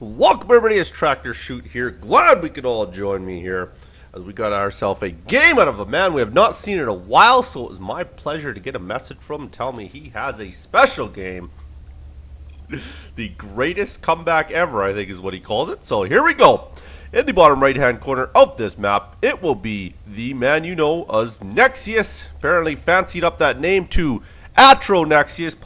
Welcome everybody, it's Chute here. Glad we could all join me here as we got ourselves a game out of a man we have not seen in a while, so it was my pleasure to get a message from him telling me he has a special game. The greatest comeback ever, I think is what he calls it. So here we go. In the bottom right hand corner of this map, it will be the man you know as Nexius. Apparently fancied up that name to AtroNeXius,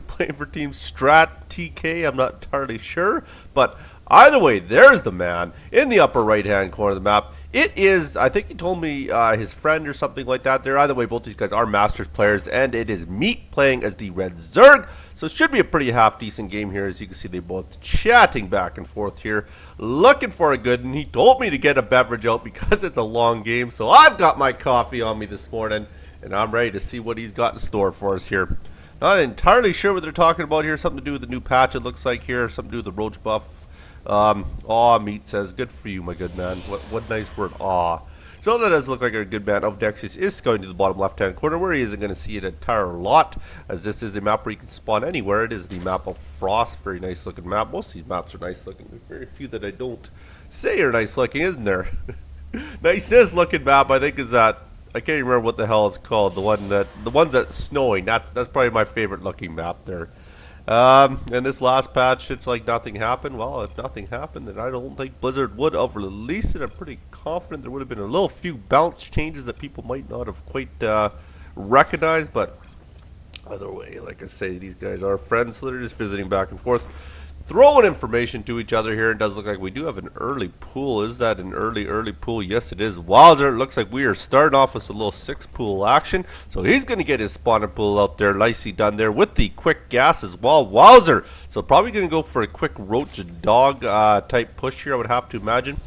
playing for team StraTk. I'm not entirely sure, but either way, there's the man in the upper right hand corner of the map. It is, I think he told me his friend or something like that there. Either way, both these guys are Masters players, and it is Meat playing as the Red Zerg. So it should be a pretty half decent game here. As you can see, they both chatting back and forth here, looking for a good, and he told me to get a beverage out because it's a long game. So I've got my coffee on me this morning, and I'm ready to see what he's got in store for us here. Not entirely sure what they're talking about here. Something to do with the new patch, it looks like here. Something to do with the roach buff. Meat says, good for you, my good man. What nice word, aw. So that does look like a good man of Nexius is going to the bottom left-hand corner, where he isn't going to see an entire lot, as this is a map where you can spawn anywhere. It is the map of Frost. Very nice-looking map. Most of these maps are nice-looking. There's very few that I don't say are nice-looking, isn't there? Nicest-looking map, I think, is that, I can't remember what the hell it's called. The ones that's snowing. That's probably my favorite looking map there. And this last patch, it's like nothing happened. Well, if nothing happened, then I don't think Blizzard would have released it. I'm pretty confident there would have been a little few bounce changes that people might not have quite recognized. But either way, like I say, these guys are friends, so they're just visiting back and forth, throwing information to each other here. It does look like we do have an early pool. Is that an early pool? Yes, it is. Wowzer, it looks like we are starting off with a little 6-pool action. So he's going to get his spawner pool out there. Nicely done there with the quick gas as well. Wowzer. So probably going to go for a quick roach and dog type push here, I would have to imagine.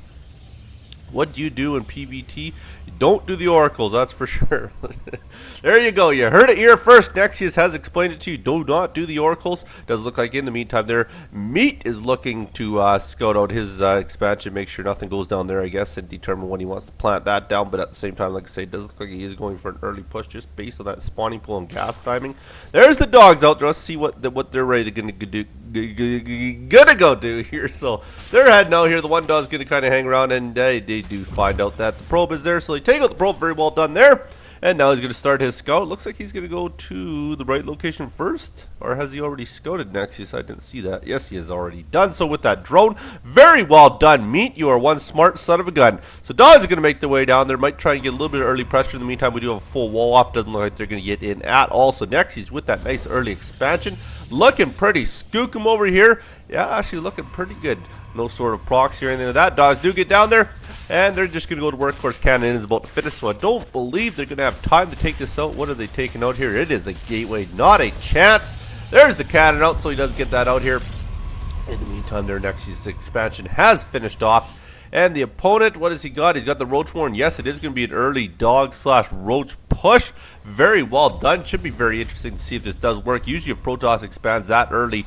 What do you do in PvT? You don't do the oracles, that's for sure. There you go. You heard it here first. Nexius has explained it to you. Do not do the oracles. Does look like in the meantime there, Meat is looking to scout out his expansion, make sure nothing goes down there, I guess, and determine when he wants to plant that down. But at the same time, like I say, it does look like he is going for an early push just based on that spawning pool and gas timing. There's the dogs out there. Let's see what they're ready to do. Gonna go do here. So they're heading out here. The one dog's gonna kind of hang around, and they do find out that the probe is there, so they take out the probe. Very well done there. And now he's gonna start his scout. Looks like he's gonna go to the right location first, or has he already scouted Nexius? I didn't see that. Yes, he has already done so with that drone. Very well done, Meat. You are one smart son of a gun. So dogs are gonna make their way down there. Might try and get a little bit of early pressure. In the meantime, we do have a full wall off. Doesn't look like they're gonna get in at all. So Nexius with that nice early expansion, looking pretty skookum over here. Yeah, actually looking pretty good. No sort of proxy or anything like that. Dogs do get down there, and they're just going to go to work. Of course, cannon is about to finish, so I don't believe they're going to have time to take this out. What are they taking out here? It is a gateway. Not a chance. There's the cannon out, so he does get that out here. In the meantime, their Nexius expansion has finished off. And the opponent, what has he got? He's got the Roach Warren. Yes, it is going to be an early dog / roach push. Very well done. Should be very interesting to see if this does work. Usually if Protoss expands that early,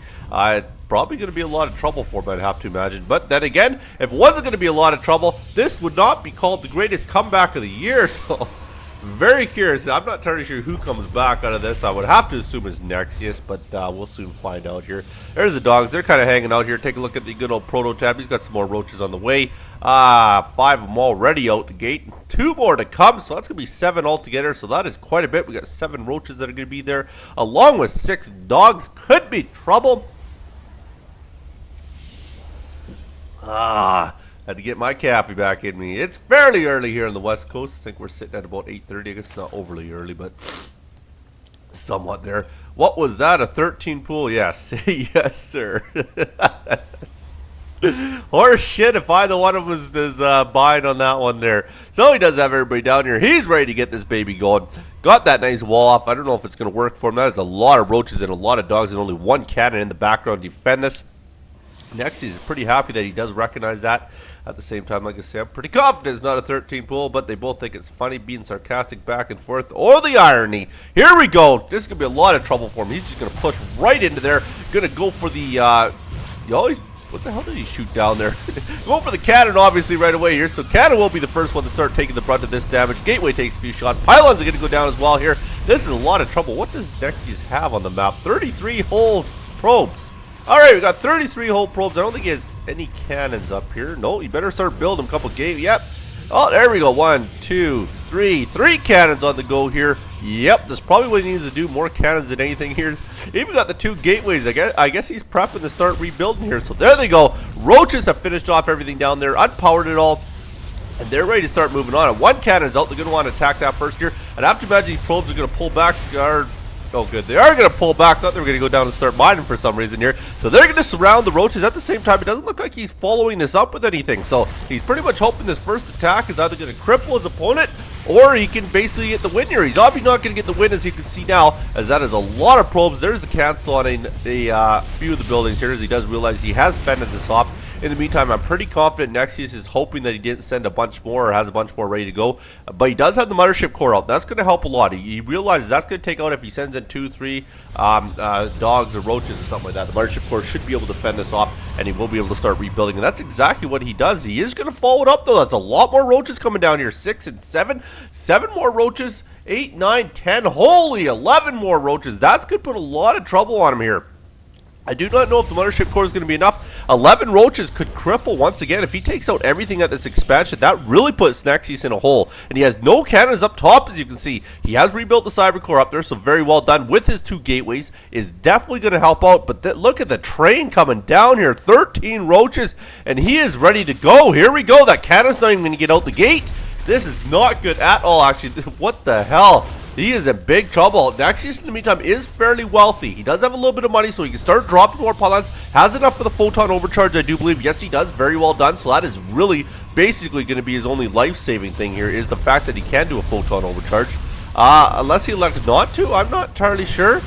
probably going to be a lot of trouble for him, I'd have to imagine. But then again, if it wasn't going to be a lot of trouble, this would not be called the greatest comeback of the year. So very curious. I'm not entirely sure who comes back out of this. I would have to assume it's Nexius, but we'll soon find out here. There's the dogs. They're kind of hanging out here. Take a look at the good old Proto tab. He's got some more roaches on the way. 5 of them already out the gate. 2 more to come, so that's going to be 7 altogether. So that is quite a bit. We got 7 roaches that are going to be there, along with 6 dogs. Could be trouble. Had to get my coffee back in me. It's fairly early here on the West Coast. I think we're sitting at about 8:30. I guess it's not overly early, but somewhat there. What was that? A 13 pool? Yes. Yes, sir. Horse shit if either one of us is buying on that one there. So he does have everybody down here. He's ready to get this baby going. Got that nice wall off. I don't know if it's going to work for him. That is a lot of roaches and a lot of dogs and only 1 cannon in the background to defend this. Nexius is pretty happy that he does recognize that. At the same time, like I say, I'm pretty confident it's not a 13 pool, but they both think it's funny being sarcastic back and forth, or the irony. Here we go. This is going to be a lot of trouble for him. He's just going to push right into there. Going to go for the, what the hell did he shoot down there? Go for the cannon, obviously, right away here. So cannon will be the first one to start taking the brunt of this damage. Gateway takes a few shots. Pylons are going to go down as well here. This is a lot of trouble. What does Nexius have on the map? 33 whole probes. Alright, we got 33 hull probes. I don't think he has any cannons up here. No, you better start building a couple gates. Yep. Oh, there we go. 1, 2, 3. 3 cannons on the go here. Yep, that's probably what he needs to do. More cannons than anything here. Even got the 2 gateways. I guess he's prepping to start rebuilding here. So there they go. Roaches have finished off everything down there. Unpowered it all. And they're ready to start moving on. And 1 cannon is out. They're going to want to attack that first here. And after imagine these probes are going to pull back. Oh, good. They are going to pull back. Thought they were going to go down and start mining for some reason here. So they're going to surround the roaches. At the same time, it doesn't look like he's following this up with anything. So he's pretty much hoping this first attack is either going to cripple his opponent or he can basically get the win here. He's obviously not going to get the win, as you can see now, as that is a lot of probes. There's a cancel on a few of the buildings here, as he does realize he has fended this off. In the meantime, I'm pretty confident Nexius is hoping that he didn't send a bunch more or has a bunch more ready to go. But he does have the mothership core out. That's going to help a lot. He realizes that's going to take out if he sends in 2, 3 dogs or roaches or something like that. The mothership core should be able to fend this off, and he will be able to start rebuilding. And that's exactly what he does. He is going to follow it up, though. That's a lot more roaches coming down here. 6 and 7. 7 more roaches. 8, 9, 10. Holy, 11 more roaches. That's going to put a lot of trouble on him here. I do not know if the mothership core is going to be enough. 11 roaches could cripple once again. If he takes out everything at this expansion, that really puts Nexius in a hole. And he has no cannons up top, as you can see. He has rebuilt the cyber core up there, so very well done with his 2 gateways. Is definitely going to help out. But look at the train coming down here. 13 roaches, and he is ready to go. Here we go. That cannon's not even going to get out the gate. This is not good at all, actually. What the hell? He is in big trouble. Nexius, in the meantime, is fairly wealthy. He does have a little bit of money, so he can start dropping more pylons. Has enough for the photon overcharge, I do believe. Yes, he does. Very well done. So that is really basically going to be his only life-saving thing here, is the fact that he can do a photon overcharge. Unless he elected not to, I'm not entirely sure.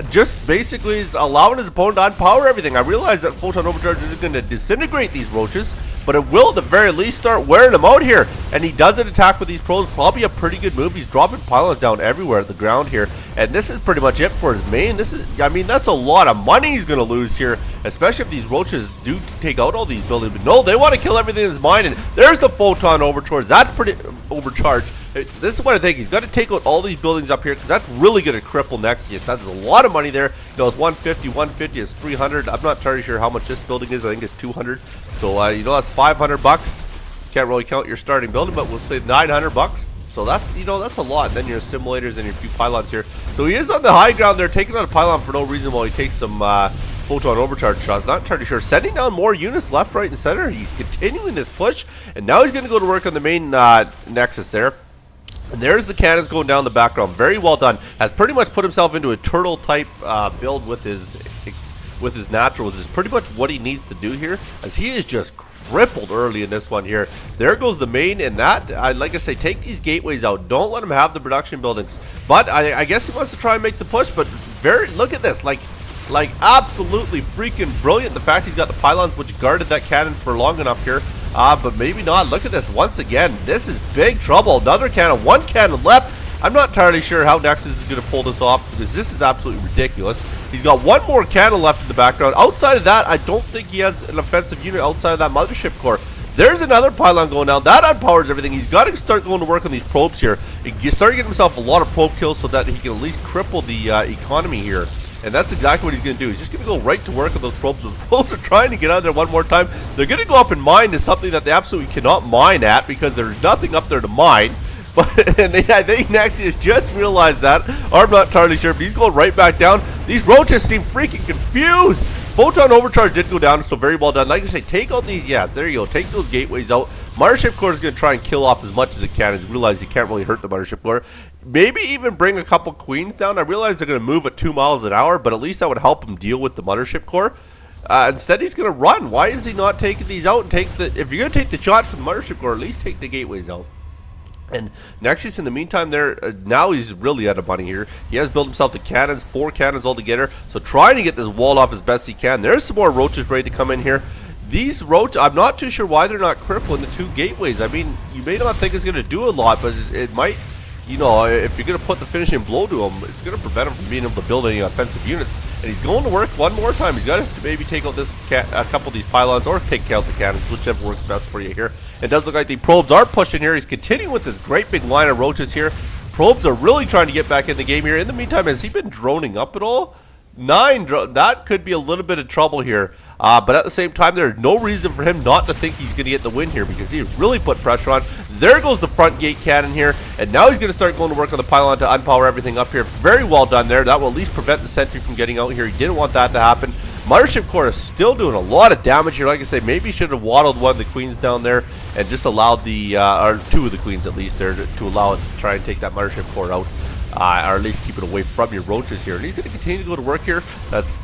Just basically is allowing his opponent to unpower everything. I realize that photon overcharge isn't going to disintegrate these roaches, but it will at the very least start wearing them out here. And he does an attack with these probes. Probably a pretty good move. He's dropping pylons down everywhere at the ground here. And this is pretty much it for his main. I mean, that's a lot of money he's going to lose here, especially if these roaches do take out all these buildings. But no, they want to kill everything in his mind. And there's the photon overcharge. That's pretty overcharged. This is what I think. He's got to take out all these buildings up here, because that's really going to cripple Nexius. That's a lot of money there. You know, it's 150, 150, it's 300. I'm not entirely sure how much this building is. I think it's 200. So, you know, that's 500 bucks. Can't really count your starting building, but we'll say 900 bucks. So that's, you know, that's a lot. And then your simulators and your few pylons here. So he is on the high ground there, taking out a pylon for no reason while he takes some photon overcharge shots. Not entirely sure. Sending down more units left, right, and center. He's continuing this push. And now he's going to go to work on the main Nexus there. And there's the cannons going down the background. Very well done. Has pretty much put himself into a turtle type build with his natural, which is pretty much what he needs to do here, as he is just crippled early in this one here. There goes the main, and that, like I say, take these gateways out. Don't let him have the production buildings. But I guess he wants to try and make the push, but look at this, like absolutely freaking brilliant. The fact he's got the pylons which guarded that cannon for long enough here. But maybe not. Look at this once again. This is big trouble. Another cannon. 1 cannon left. I'm not entirely sure how Nexus is going to pull this off, because this is absolutely ridiculous. He's got 1 more cannon left in the background. Outside of that, I don't think he has an offensive unit outside of that mothership core. There's another pylon going down. That unpowers everything. He's got to start going to work on these probes here. He's starting to get himself a lot of probe kills so that he can at least cripple the economy here. And that's exactly what he's going to do. He's just going to go right to work on those probes. Those probes are trying to get out of there one more time. They're going to go up and mine to something that they absolutely cannot mine at, because there's nothing up there to mine. But and I think Nexius just realized that. I'm not entirely sure, but he's going right back down. These roaches seem freaking confused. Photon overcharge did go down, so very well done. Like I say, take out these, yes, there you go. Take those gateways out. Mothership core is going to try and kill off as much as it can. As realize he can't really hurt the mothership core. Maybe even bring a couple queens down. I realize they're going to move at 2 miles an hour, but at least that would help him deal with the mothership core. Instead, he's going to run. Why is he not taking these out and take the? If you're going to take the shots from the mothership core, at least take the gateways out. And Nexius, in the meantime, now he's really out of money here. He has built himself the cannons, 4 cannons altogether. So trying to get this wall off as best he can. There's some more roaches ready to come in here. These roaches, I'm not too sure why they're not crippling the 2 gateways. I mean, you may not think it's going to do a lot, but it might, you know, if you're going to put the finishing blow to him, it's going to prevent him from being able to build any offensive units. And he's going to work one more time. He's got to maybe take out a couple of these pylons, or take out the cannons, whichever works best for you here. It does look like the probes are pushing here. He's continuing with this great big line of roaches here. Probes are really trying to get back in the game here. In the meantime, has he been droning up at all? That could be a little bit of trouble here. But at the same time, there's no reason for him not to think he's going to get the win here because he's really put pressure on. There goes the front gate cannon here. And now he's going to start going to work on the pylon to unpower everything up here. Very well done there. That will at least prevent the sentry from getting out here. He didn't want that to happen. Mothership Core is still doing a lot of damage here. Like I say, maybe he should have waddled one of the queens down there and just allowed the, or two of the queens at least there to allow it to try and take that Mothership Core out. Or at least keep it away from your roaches here. And he's going to continue to go to work here. That's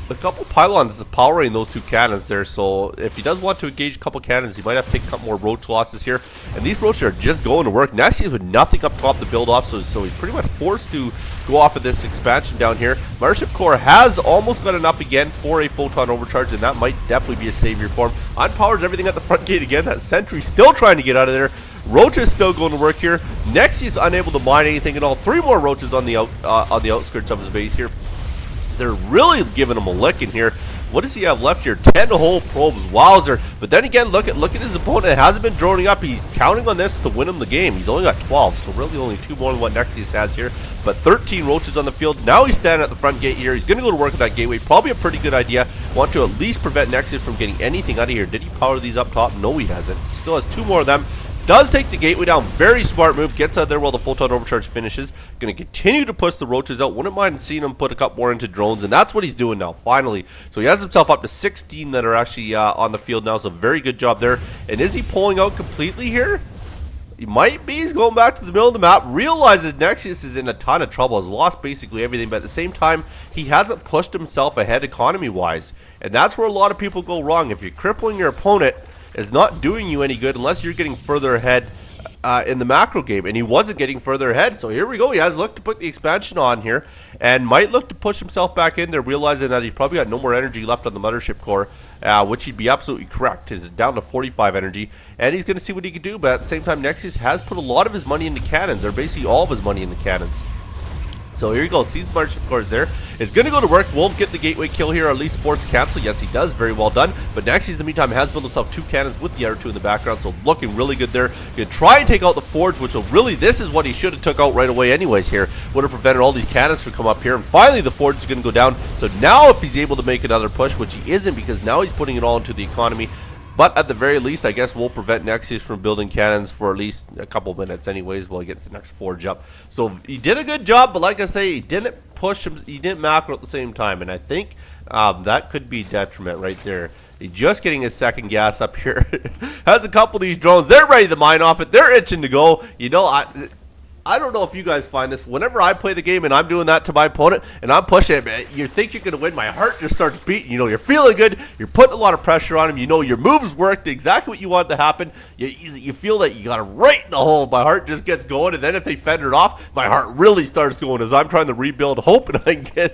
a couple pylons powering those two cannons there. So if he does want to engage a couple cannons, he might have to take a couple more roach losses here. And these roaches are just going to work. NEXius with nothing up top to build off, so he's pretty much forced to go off of this expansion down here. Mothership Core has almost got enough again for a photon overcharge, and that might definitely be a savior for him. Unpowers everything at the front gate again. That sentry still trying to get out of there. Roaches still going to work here. NEXius unable to mine anything at all. 3 more roaches on the outskirts of his base here. They're really giving him a licking here. What does he have left here? 10 whole probes. Wowzer. But then again, look at his opponent. It hasn't been droning up. He's counting on this to win him the game. He's only got 12, so really only 2 more than what NEXius has here. But 13 roaches on the field. Now he's standing at the front gate here. He's going to go to work at that gateway. Probably a pretty good idea. Want to at least prevent NEXius from getting anything out of here. Did he power these up top? No, he hasn't. He still has 2 more of them. Does take the gateway down. Very smart move. Gets out there while the photon overcharge finishes. Going to continue to push the roaches out. Wouldn't mind seeing him put a couple more into drones. And that's what he's doing now, finally. So he has himself up to 16 that are actually on the field now. So very good job there. And is he pulling out completely here? He might be. He's going back to the middle of the map. Realizes NEXius is in a ton of trouble. Has lost basically everything. But at the same time, he hasn't pushed himself ahead economy-wise. And that's where a lot of people go wrong. If you're crippling your opponent, is not doing you any good unless you're getting further ahead in the macro game, and he wasn't getting further ahead. So here we go. He has looked to put the expansion on here and might look to push himself back in there, realizing that he's probably got no more energy left on the Mothership Core, which he'd be absolutely correct. He's down to 45 energy, and he's going to see what he can do. But at the same time, NEXius has put a lot of his money into cannons, or basically all of his money into cannons. So here you go. Sees the Mothership Core is there. Is going to go to work. Won't get the gateway kill here, or at least force cancel. Yes, he does. Very well done. But NEXius in the meantime has built himself 2 cannons with the other 2 in the background. So looking really good there. Going to try and take out the forge, which will really, this is what he should have took out right away anyways here. Would have prevented all these cannons from come up here. And finally the forge is going to go down. So now if he's able to make another push, which he isn't because now he's putting it all into the economy. But at the very least, I guess we'll prevent NEXius from building cannons for at least a couple minutes anyways while he gets the next forge up. So he did a good job, but like I say, he didn't push him, he didn't macro at the same time. And I think that could be detriment right there. He's just getting his second gas up here. Has a couple of these drones. They're ready to mine off it. They're itching to go. You know, I don't know if you guys find this. Whenever I play the game and I'm doing that to my opponent and I'm pushing it, man, you think you're going to win. My heart just starts beating. You know, you're feeling good. You're putting a lot of pressure on him. You know, your moves worked exactly what you want to happen. You feel that you got it right in the hole. My heart just gets going. And then if they fend it off, my heart really starts going as I'm trying to rebuild, hoping I can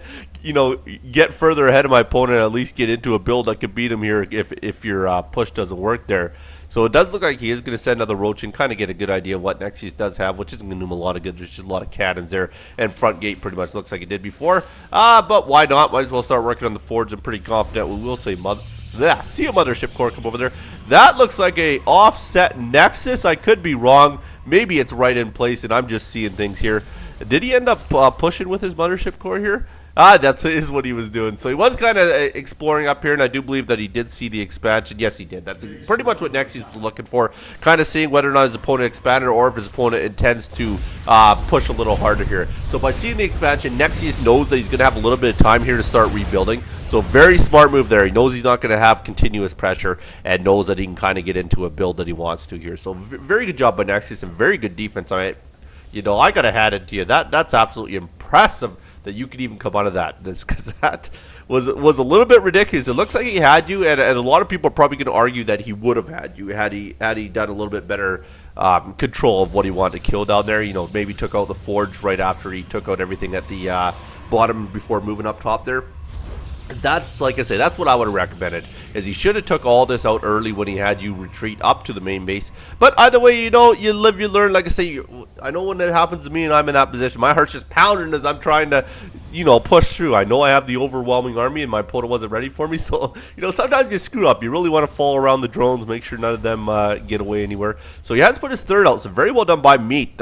get further ahead of my opponent and at least get into a build that could beat him here if your push doesn't work there. So it does look like he is going to send another roach and kind of get a good idea of what NEXius does have, which isn't going to do him a lot of good. There's just a lot of cannons there, and front gate pretty much looks like it did before. But why not? Might as well start working on the forge. I'm pretty confident we will see a Mothership Core come over there. That looks like a offset Nexus. I could be wrong. Maybe it's right in place, and I'm just seeing things here. Did he end up pushing with his Mothership Core here? That is what he was doing. So he was kind of exploring up here, and I do believe that he did see the expansion. Yes, he did. That's pretty much what NEXius was looking for, kind of seeing whether or not his opponent expanded or if his opponent intends to push a little harder here. So by seeing the expansion, NEXius knows that he's going to have a little bit of time here to start rebuilding. So very smart move there. He knows he's not going to have continuous pressure and knows that he can kind of get into a build that he wants to here. So very good job by NEXius and very good defense. I got to hand it to you. That's absolutely impressive that you could even come out of that, because that was a little bit ridiculous. It looks like he had you, and a lot of people are probably going to argue that he would have had you had he done a little bit better control of what he wanted to kill down there. You know, maybe took out the forge right after he took out everything at the bottom before moving up top there. That's, like I say, that's what I would have recommended, is he should have took all this out early when he had you retreat up to the main base. But either way, you live, you learn. Like I say, I know when it happens to me and I'm in that position, my heart's just pounding as I'm trying to, push through. I know I have the overwhelming army and my opponent wasn't ready for me. So, sometimes you screw up. You really want to fall around the drones, make sure none of them get away anywhere. So he has put his third out. So very well done by Meat.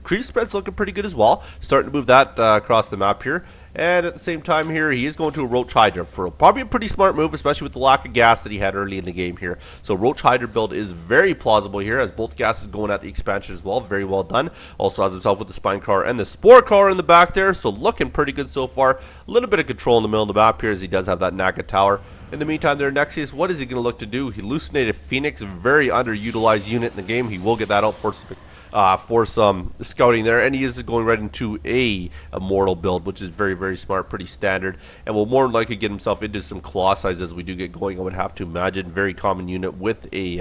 Creep spread's looking pretty good as well. Starting to move that across the map here. And at the same time here, he is going to a Roach Hydra for probably a pretty smart move, especially with the lack of gas that he had early in the game here. So Roach Hydra build is very plausible here, as both gases going at the expansion as well. Very well done. Also has himself with the Spine Car and the Spore Crawler in the back there, so looking pretty good so far. A little bit of control in the middle of the map here, as he does have that Naga Tower. In the meantime there, Nexius, what is he going to look to do? He hallucinated Phoenix, very underutilized unit in the game. He will get that out for some scouting there, and he is going right into a Immortal build, which is very, very smart, pretty standard, and will more than likely get himself into some claw size as we do get going, I would have to imagine. Very common unit with a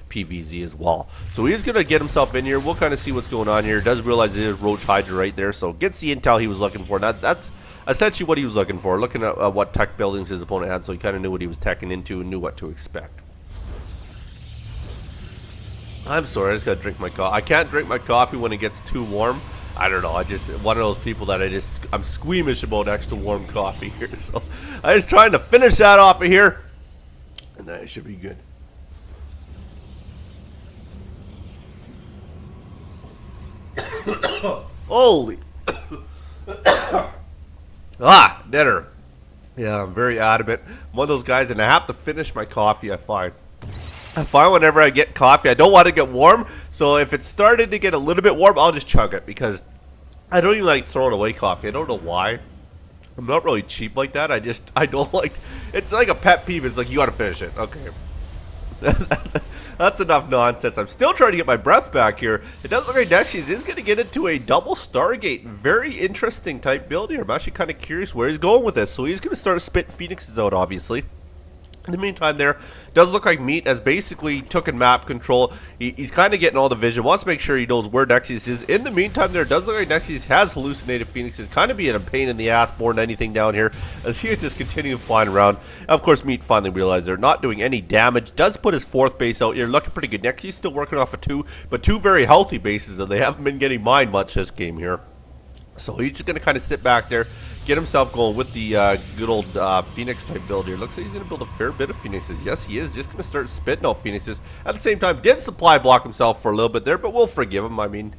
PVZ as well. So he's going to get himself in here. We'll kind of see what's going on here. Does realize it is Roach Hydra right there, so gets the intel he was looking for. That's essentially what he was looking for, looking at what tech buildings his opponent had, so he kind of knew what he was teching into and knew what to expect. I'm sorry, I just gotta drink my coffee. I can't drink my coffee when it gets too warm. I don't know, I just, one of those people that I'm squeamish about extra warm coffee here. So I'm just trying to finish that off of here, and then it should be good. Holy. Dinner. Yeah, I'm very adamant. I'm one of those guys, and I have to finish my coffee, I find whenever I get coffee, I don't want to get warm. So if it started to get a little bit warm, I'll just chug it, because I don't even like throwing away coffee. I don't know why. I'm not really cheap like that. I don't like, it's like a pet peeve. It's like, you got to finish it. Okay. That's enough nonsense. I'm still trying to get my breath back here. It does look like Nexius is going to get into a double Stargate. Very interesting type build here. I'm actually kind of curious where he's going with this. So he's going to start spitting Phoenixes out, obviously. In the meantime there, does look like Meat has basically taken map control. He's kind of getting all the vision, wants to make sure he knows where Nexius is. In the meantime there, does look like Nexius has hallucinated Phoenixes, kind of being a pain in the ass more than anything down here, as he is just continuing flying around. Of course, Meat finally realized they're not doing any damage. Does put his fourth base out here, looking pretty good. Nexius still working off of two, but two very healthy bases, and they haven't been getting mined much this game here. So he's just going to kind of sit back there, get himself going with the good old Phoenix type build here. Looks like he's going to build a fair bit of Phoenixes. Yes, he is. Just going to start spitting out Phoenixes. At the same time, did supply block himself for a little bit there, but we'll forgive him. I mean,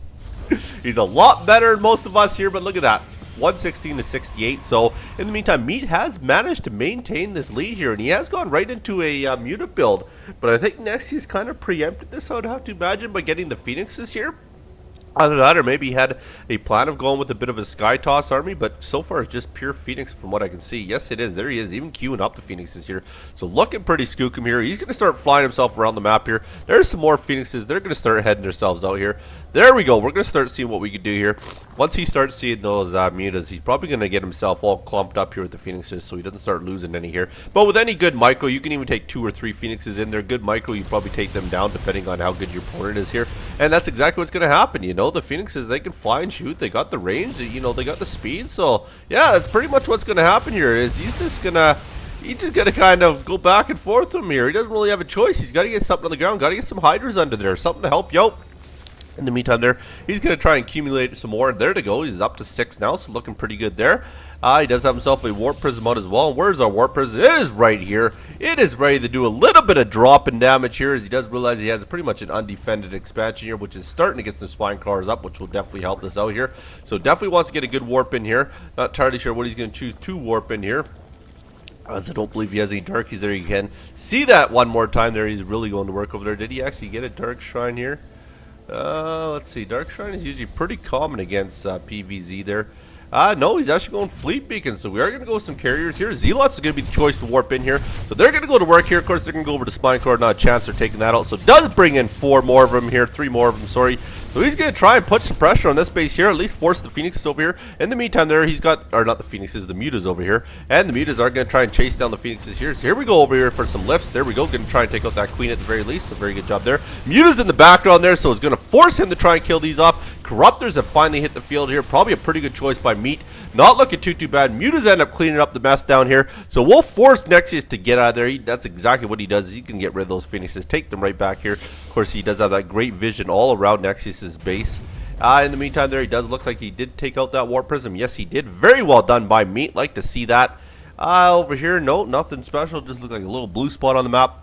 he's a lot better than most of us here, but look at that. 116 to 68. So in the meantime, Meat has managed to maintain this lead here, and he has gone right into a mutant build. But I think Nexius kind of preempted this, I would have to imagine, by getting the Phoenixes here. Either that, or maybe he had a plan of going with a bit of a Sky Toss army, but so far it's just pure Phoenix from what I can see. Yes, it is. There he is, even queuing up the Phoenixes here. So looking pretty skookum here. He's going to start flying himself around the map here. There's some more Phoenixes. They're going to start heading themselves out here. There we go. We're going to start seeing what we can do here. Once he starts seeing those mutas, he's probably going to get himself all clumped up here with the Phoenixes, so he doesn't start losing any here. But with any good micro, you can even take 2 or 3 Phoenixes in there. Good micro, you probably take them down depending on how good your opponent is here. And that's exactly what's going to happen. You know, the Phoenixes, they can fly and shoot. They got the range. You know, they got the speed. So, yeah, that's pretty much what's going to happen here. Is he's just going to kind of go back and forth from here. He doesn't really have a choice. He's got to get something on the ground. Got to get some Hydras under there. Something to help you out. In the meantime there, he's going to try and accumulate some more. There to go. He's up to 6 now, so looking pretty good there. He does have himself a Warp Prism out as well. Where's our Warp Prism? It is right here. It is ready to do a little bit of drop in damage here, as he does realize he has pretty much an undefended expansion here, which is starting to get some Spine Crawlers up, which will definitely help this out here. So definitely wants to get a good warp in here. Not entirely sure what he's going to choose to warp in here, as I don't believe he has any Darkies there. You can see that one more time there. He's really going to work over there. Did he actually get a Dark Shrine here? Let's see. Dark Shrine is usually pretty common against PVZ there. No, he's actually going Fleet Beacon, so we are going to go with some carriers here. Zealots is going to be the choice to warp in here, so they're going to go to work here. Of course, they're going to go over to Spine Core. Not a chance they're taking that out, so does bring in 4 more of them here. 3 more of them, sorry. So he's going to try and put some pressure on this base here, at least force the Phoenixes over here. In the meantime there, he's got, or not the Phoenixes, the Mutas over here. And the Mutas are going to try and chase down the Phoenixes here. So here we go over here for some lifts. There we go, going to try and take out that Queen at the very least. So very good job there. Mutas in the background there, so it's going to force him to try and kill these off. Corruptors have finally hit the field here. Probably a pretty good choice by Meat. Not looking too bad. Mutas end up cleaning up the mess down here. So we'll force Nexius to get out of there. That's exactly what he does. He can get rid of those Phoenixes, take them right back here. Of course, he does have that great vision all around Nexius's base. In the meantime there, he does look like he did take out that Warp Prism. Yes, he did. Very well done by Meat. Like to see that. Over here, no, nothing special. Just look like a little blue spot on the map.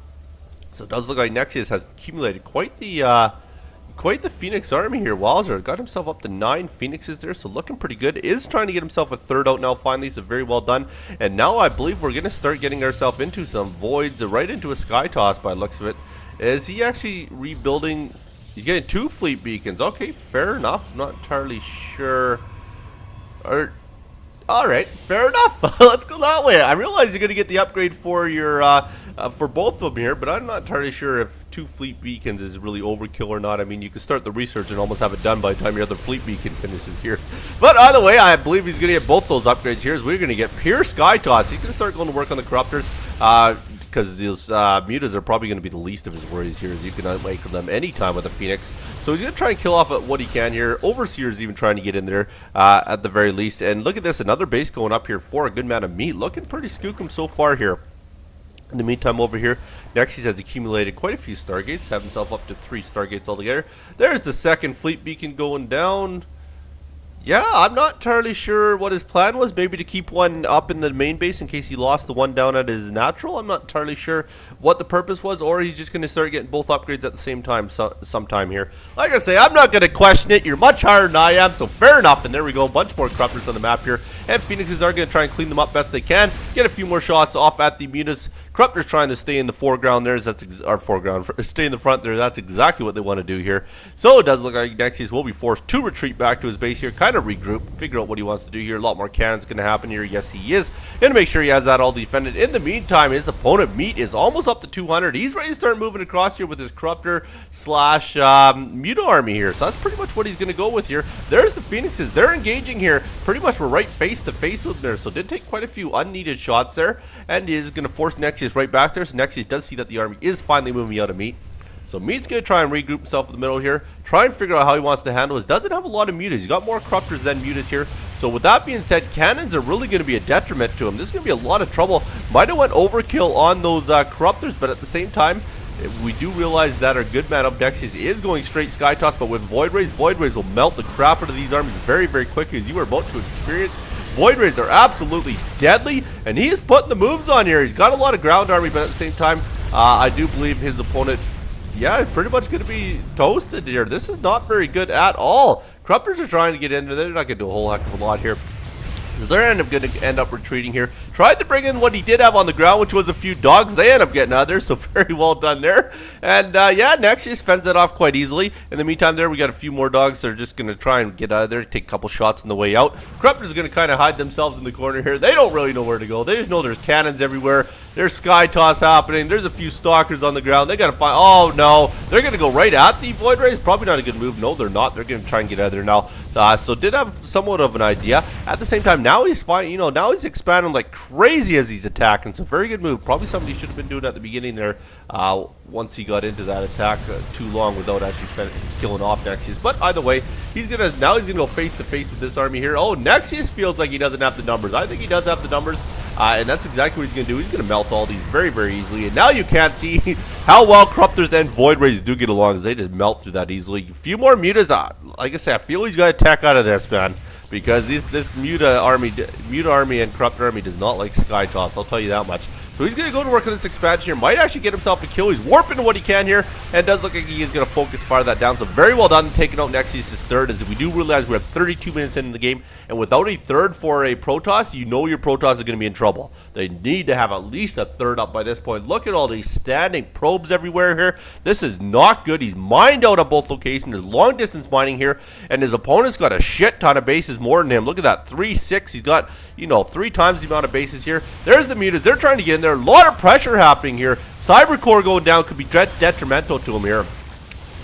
So it does look like Nexius has accumulated quite the quite the Phoenix army here. Wowzer got himself up to 9 Phoenixes there, so looking pretty good. Is trying to get himself a third out now finally, so very well done. And now I believe we're going to start getting ourselves into some voids, right into a sky toss by the looks of it. Is he actually rebuilding? He's getting 2 fleet beacons. Okay, fair enough. Not entirely sure. Alright, fair enough. Let's go that way. I realize you're going to get the upgrade for your for both of them here, but I'm not entirely sure if 2 fleet beacons is really overkill or not. I mean, you can start the research and almost have it done by the time your other fleet beacon finishes here. But either way, I believe he's going to get both those upgrades here. We're going to get pure sky toss. He's going to start going to work on the corruptors. Because these mutas are probably going to be the least of his worries here, as you can outwake them anytime with a Phoenix. So he's going to try and kill off what he can here. Overseer's even trying to get in there at the very least. And look at this, another base going up here for a good amount of meat. Looking pretty skookum so far here. In the meantime, over here, NEXius has accumulated quite a few Stargates, have himself up to 3 Stargates altogether. There's the second fleet beacon going down. Yeah, I'm not entirely sure what his plan was. Maybe to keep one up in the main base in case he lost the one down at his natural. I'm not entirely sure what the purpose was, or he's just going to start getting both upgrades at the same time sometime here. Like I say, I'm not going to question it. You're much higher than I am, so fair enough. And there we go, a bunch more corruptors on the map here. And Phoenixes are going to try and clean them up best they can. Get a few more shots off at the mutas. Corruptors trying to stay in the foreground there. That's our foreground. Stay in the front there. That's exactly what they want to do here. So it does look like NEXius will be forced to retreat back to his base here. Kind of regroup, figure out what he wants to do here. A lot more cannons going to happen here. Yes, he is going to make sure he has that all defended. In the meantime, his opponent meat is almost up to 200. He's ready to start moving across here with his corruptor slash muta army here. So that's pretty much what he's going to go with here. There's the Phoenixes. They're engaging here. Pretty much we're right face to face with there. So did take quite a few unneeded shots there, and is going to force NEXius right back there. So NEXius does see that the army is finally moving out of meat. So Meat's going to try and regroup himself in the middle here. Try and figure out how he wants to handle this. Doesn't have a lot of mutas. He's got more corruptors than mutas here. So with that being said, cannons are really going to be a detriment to him. This is going to be a lot of trouble. Might have went overkill on those corruptors, but at the same time, we do realize that our good man up NEXius is going straight sky toss, but with Void Rays will melt the crap out of these armies very, very quickly, as you are about to experience. Void Rays are absolutely deadly, and he is putting the moves on here. He's got a lot of ground army, but at the same time, I do believe his opponent, yeah, pretty much going to be toasted here. This is not very good at all. Corruptors are trying to get in there. They're not going to do a whole heck of a lot here. So they're going to end up retreating here. Tried to bring in what he did have on the ground, which was a few dogs. They end up getting out of there, so very well done there. And yeah, NEXius fends that off quite easily. In the meantime there, we got a few more dogs. They're just going to try and get out of there, take a couple shots on the way out. Corruptors are going to kind of hide themselves in the corner here. They don't really know where to go. They just know there's cannons everywhere. There's sky toss happening. There's a few stalkers on the ground. They got to find, oh no, they're going to go right at the Void Rays. Probably not a good move. No, they're not. They're going to try and get out of there now. So did have somewhat of an idea. At the same time, now he's fine. You know, now he's expanding like crazy as he's attacking. So very good move. Probably something he should have been doing at the beginning there. Once he got into that attack too long without actually killing off NEXius. But either way, now he's gonna go face to face with this army here. Oh, NEXius feels like he doesn't have the numbers. I think he does have the numbers, and that's exactly what he's gonna do. He's gonna melt all these very, very easily. And now you can't see how well Corruptors and Void Rays do get along, as they just melt through that easily. A few more mutas. Like I said, I feel he's got a tech out of this, man. Because this muta army and corruptor army does not like sky toss. I'll tell you that much. So he's going to go to work on this expansion here. Might actually get himself a kill. He's warping to what he can here, and does look like he is going to focus part of that down. So very well done taking out NEXius' third, as we do realize we have 32 minutes in the game, and without a third for a Protoss, you know your Protoss is going to be in trouble. They need to have at least a third up by this point. Look at all these standing probes everywhere here. This is not good. He's mined out on both locations. There's long distance mining here, and his opponent's got a shit ton of bases more than him. Look at that, 3-6. He's got, you know, 3 times the amount of bases here. There's the mutas. They're trying to get in there. A lot of pressure happening here. Cybercore going down could be detrimental to him here.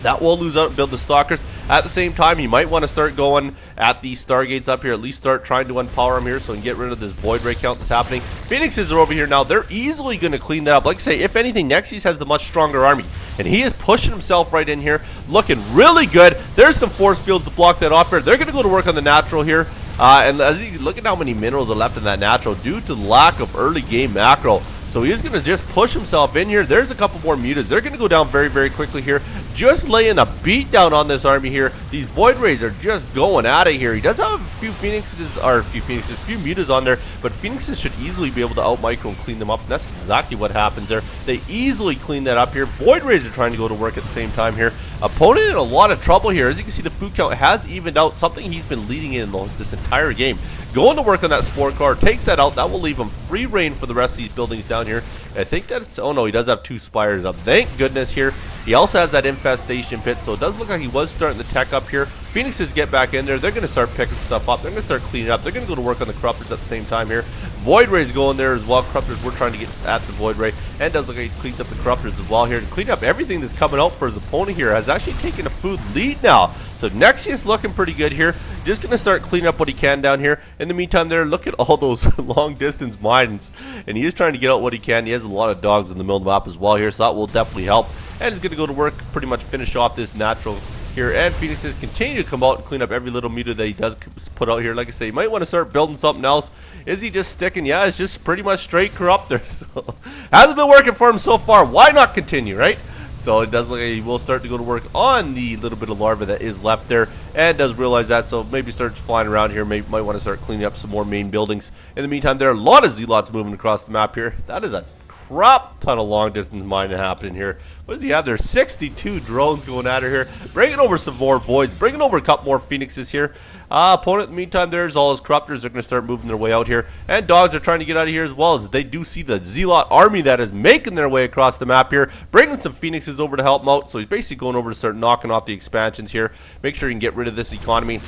That will lose out and build the stalkers. At the same time, you might want to start going at these Stargates up here. At least start trying to unpower them here so you can get rid of this Void Ray count that's happening. Phoenixes are over here now. They're easily going to clean that up. Like I say, if anything, NEXius has the much stronger army. And he is pushing himself right in here. Looking really good. There's some force fields to block that off here. They're going to go to work on the natural here. And as you look at how many minerals are left in that natural due to lack of early game macro. So he's going to just push himself in here. There's a couple more mutas. They're going to go down very, very quickly here. just laying a beat down on this army here. These Void Rays are just going at it here. He does have a few few mutas on there, but Phoenixes should easily be able to out micro and clean them up, and that's exactly what happens there. They easily clean that up here. Void Rays are trying to go to work at the same time here. Opponent in a lot of trouble here. As you can see, the food count has evened out, something he's been leading in this entire game. Going to work on that Spore Crawler, takes that out. That will leave him free reign for the rest of these buildings down here. I think that it's, oh no, he does have 2 spires up. Thank goodness here. He also has that infestation pit, so it does look like he was starting the tech up here. Phoenixes get back in there. They're going to start picking stuff up. They're going to start cleaning up. They're going to go to work on the Corruptors at the same time here. Void Rays go in there as well. Corruptors, we're trying to get at the Void Ray. And it does look like he cleans up the Corruptors as well here. To clean up everything that's coming out for his opponent here, has actually taken a food lead now. So Nexius looking pretty good here. Just going to start cleaning up what he can down here. In the meantime there, look at all those long distance mines. And he is trying to get out what he can. He has a lot of dogs in the middle of the map as well here, so that will definitely help. And he's going to go to work, pretty much finish off this natural here. And Phoenixes continue to come out and clean up every little meter that he does put out here. Like I say, you might want to start building something else. Is he just sticking? Yeah, it's just pretty much straight Corruptors. So, hasn't been working for him so far. Why not continue, right? So it does look like he will start to go to work on the little bit of larva that is left there, and does realize that, so maybe starts flying around here. Might want to start cleaning up some more main buildings. In the meantime, there are a lot of Zealots moving across the map here. That is a crap ton of long distance mining happening here. What does he have there? 62 drones going at her here, bringing over some more Voids, bringing over a couple more Phoenixes here. Opponent in the meantime, there's all his Corruptors. They're going to start moving their way out here, and dogs are trying to get out of here as well, as they do see the Zealot army that is making their way across the map here, bringing some Phoenixes over to help him out. So he's basically going over to start knocking off the expansions here, make sure he can get rid of this economy.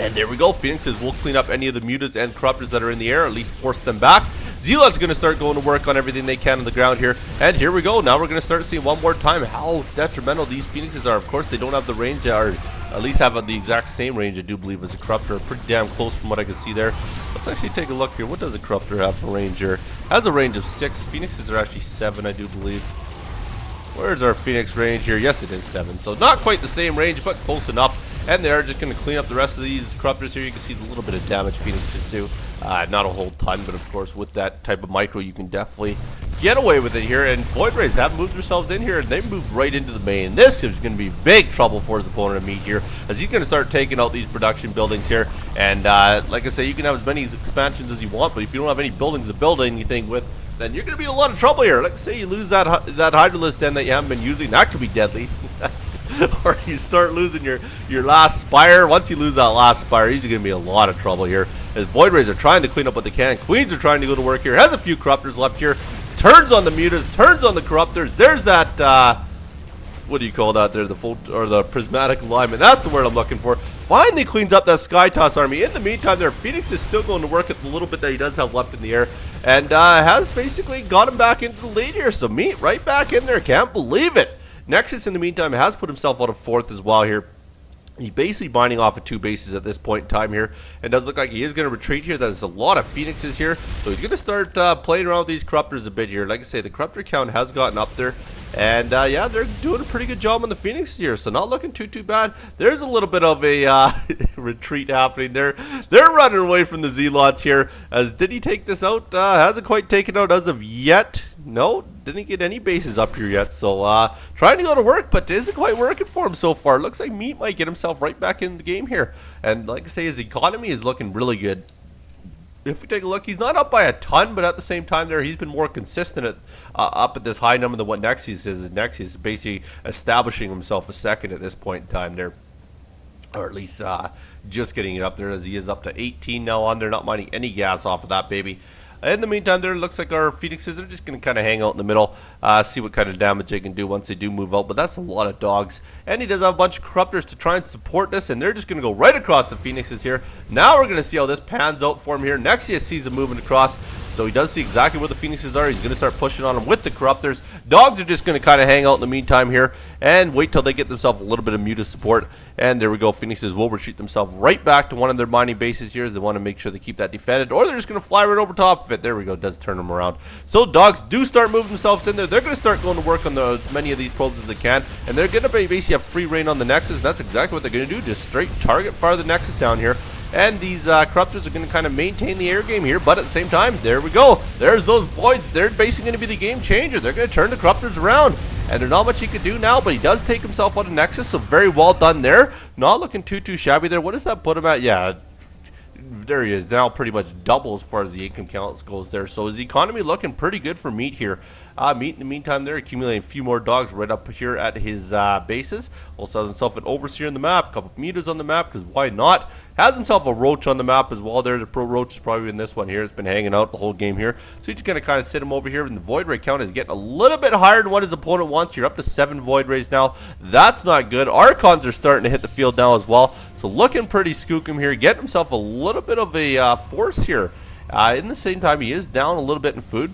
And there we go. Phoenixes will clean up any of the mutas and Corruptors that are in the air, at least force them back. Zealot's going to start going to work on everything they can on the ground here. And here we go. Now we're going to start seeing one more time how detrimental these Phoenixes are. Of course, they don't have the range, or at least have the exact same range, I do believe, as a Corruptor. Pretty damn close from what I can see there. Let's actually take a look here. What does a Corruptor have for range here? Has a range of 6. Phoenixes are actually 7, I do believe. Where's our Phoenix range here? Yes, it is 7. So not quite the same range, but close enough. And they're just going to clean up the rest of these Corruptors here. You can see the little bit of damage Phoenixes do. Not a whole ton, but of course with that type of micro you can definitely get away with it here. And Void Rays have moved themselves in here, and they moved right into the main. This is going to be big trouble for his opponent to meet here, as he's going to start taking out these production buildings here. And like I say, you can have as many expansions as you want, but if you don't have any buildings to build anything with, then you're going to be in a lot of trouble here. Like say you lose that Hydralisk den that you haven't been using, that could be deadly. Or you start losing your last spire. Once you lose that last spire, he's going to be in a lot of trouble here, as Void Rays are trying to clean up what they can. Queens are trying to go to work here. Has a few Corruptors left here. Turns on the mutas, turns on the Corruptors. There's that, what do you call that there? The prismatic alignment. That's the word I'm looking for. Finally cleans up that Sky Toss army. In the meantime, their Phoenix is still going to work at the little bit that he does have left in the air, and has basically got him back into the lead here. So Meat right back in there. Can't believe it. Nexus, in the meantime, has put himself out of 4th as well here. He's basically binding off of 2 bases at this point in time here, and does look like he is going to retreat here. There's a lot of Phoenixes here, so he's going to start playing around with these Corruptors a bit here. Like I say, the Corruptor count has gotten up there, and yeah, they're doing a pretty good job on the Phoenixes here, so not looking too bad. There's a little bit of a retreat happening there. They're running away from the Zealots here. As did he take this out? Hasn't quite taken out as of yet. No, didn't get any bases up here yet, so trying to go to work, but isn't quite working for him so far. Looks like Meat might get himself right back in the game here, and like I say, his economy is looking really good. If we take a look, he's not up by a ton, but at the same time there, he's been more consistent up at this high number than what Nexius is. Nexius is basically establishing himself a second at this point in time there, or at least just getting it up there, as he is up to 18 now on there, not mining any gas off of that baby. In the meantime, there looks like our Phoenixes are just going to kind of hang out in the middle, see what kind of damage they can do once they do move out. But that's a lot of dogs. And he does have a bunch of Corruptors to try and support this, and they're just going to go right across the Phoenixes here. Now we're going to see how this pans out for him here. Nexius sees him moving across, so he does see exactly where the Phoenixes are. He's going to start pushing on them with the Corruptors. Dogs are just going to kind of hang out in the meantime here and wait till they get themselves a little bit of muta support. And there we go. Phoenixes will retreat themselves right back to one of their mining bases here, as they want to make sure they keep that defended, or they're just going to fly right over top of it. There we go. Does turn them around. So dogs do start moving themselves in there. They're going to start going to work on many of these probes as they can, and they're going to basically have free reign on the Nexus, and that's exactly what they're going to do. Just straight target fire the Nexus down here. And these Corruptors are going to kind of maintain the air game here, but at the same time, there we go. There's those Voids. They're basically going to be the game changer. They're going to turn the Corruptors around. and there's not much he could do now, but he does take himself out of Nexus, so very well done there. Not looking too shabby there. What does that put him at? Yeah, there he is, now pretty much double as far as the income count goes there. So his economy looking pretty good for Meat here. Meat in the meantime there, accumulating a few more dogs right up here at his bases. Also has himself an overseer on the map, a couple of meters on the map, because why not? Has himself a roach on the map as well there. The pro roach is probably in this one here. It's been hanging out the whole game here. So he's just going to kind of sit him over here, and the void ray count is getting a little bit higher than what his opponent wants. You're up to 7 void rays now. That's not good. Archons are starting to hit the field now as well. So looking pretty skookum here, getting himself a little bit of a force here. In the same time, he is down a little bit in food.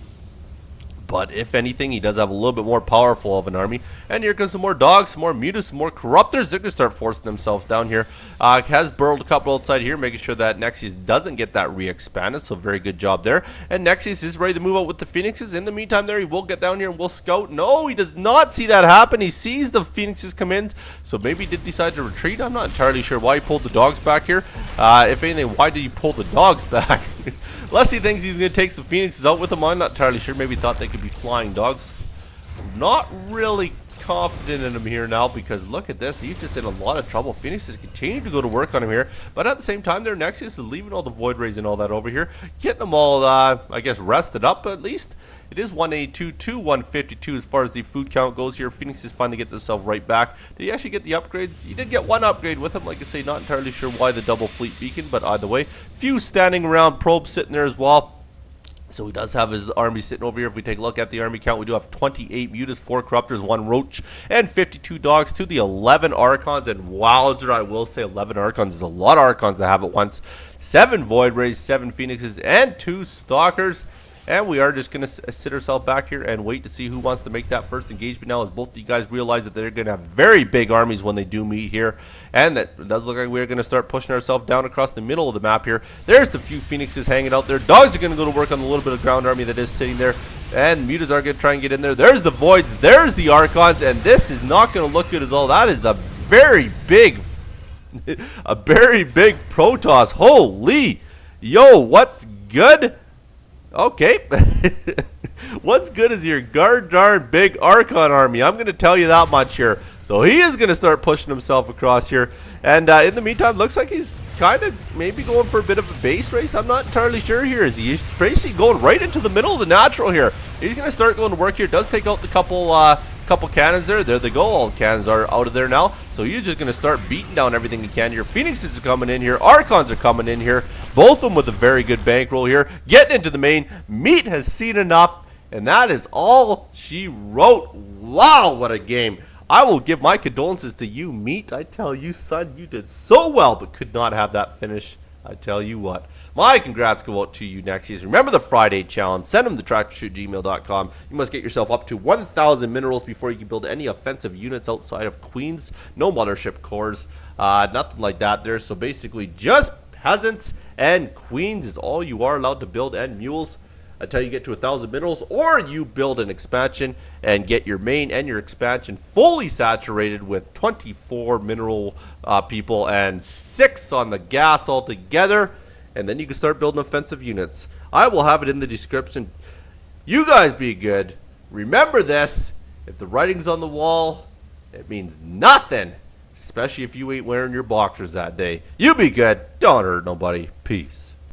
But if anything, he does have a little bit more powerful of an army. And here comes some more dogs, some more mutas, some more corruptors. They're going to start forcing themselves down here. Has burrowed a couple outside here, making sure that Nexius doesn't get that re-expanded. So very good job there. And Nexius is ready to move out with the Phoenixes. In the meantime there, he will get down here and will scout. No, he does not see that happen. He sees the Phoenixes come in. So maybe he did decide to retreat. I'm not entirely sure why he pulled the dogs back here. If anything, why did he pull the dogs back? Unless he thinks he's going to take some Phoenixes out with him, I'm not entirely sure. Maybe he thought they could be flying dogs. Not really confident in him here now, because look at this. He's just in a lot of trouble. Phoenixes continue to go to work on him here, but at the same time, their Nexius is leaving all the void rays and all that over here, getting them all, I guess, rested up at least. It is 182 to 152 as far as the food count goes here. Phoenixes finally get themselves right back. Did he actually get the upgrades? He did get one upgrade with him. Like I say, not entirely sure why the double fleet beacon, but either way, few standing around probes sitting there as well. So he does have his army sitting over here. If we take a look at the army count, we do have 28 mutas, 4 corruptors, 1 roach, and 52 dogs to the 11 archons. And wowzer, I will say 11 archons is a lot of archons to have at once. 7 void rays, 7 phoenixes, and 2 stalkers. And we are just going to sit ourselves back here and wait to see who wants to make that first engagement now, as both of you guys realize that they're going to have very big armies when they do meet here. And that does look like we're going to start pushing ourselves down across the middle of the map here. There's the few phoenixes hanging out there. Dogs are going to go to work on the little bit of ground army that is sitting there. And mutas are going to try and get in there. There's the voids. There's the archons. And this is not going to look good as all. That is a very big Protoss. Holy. Yo, what's good? Okay. What's good is your darn big Archon army. I'm going to tell you that much here. So he is going to start pushing himself across here. And in the meantime, looks like he's kind of maybe going for a bit of a base race. I'm not entirely sure here. Is he basically going right into the middle of the natural here? He's going to start going to work here. Does take out the couple cannons there. There they go. All the cannons are out of there now. So he's just going to start beating down everything he can here. Phoenixes are coming in here. Archons are coming in here. Both of them with a very good bankroll here. Getting into the main. Meat has seen enough. And that is all she wrote. Wow, what a game. I will give my condolences to you, Meat. I tell you, son, you did so well, but could not have that finish. I tell you what. My congrats go out to you, Nexius. Remember the Friday challenge. Send them to tractorchute@gmail.com. You must get yourself up to 1,000 minerals before you can build any offensive units outside of Queens. No mothership cores. Nothing like that there. So basically just peasants and Queens is all you are allowed to build, and mules until you get to 1,000 minerals, or you build an expansion and get your main and your expansion fully saturated with 24 mineral people and 6 on the gas altogether, and then you can start building offensive units. I will have it in the description. You guys be good. Remember this, if the writing's on the wall, it means nothing, especially if you ain't wearing your boxers that day. You be good. Don't hurt nobody. Peace.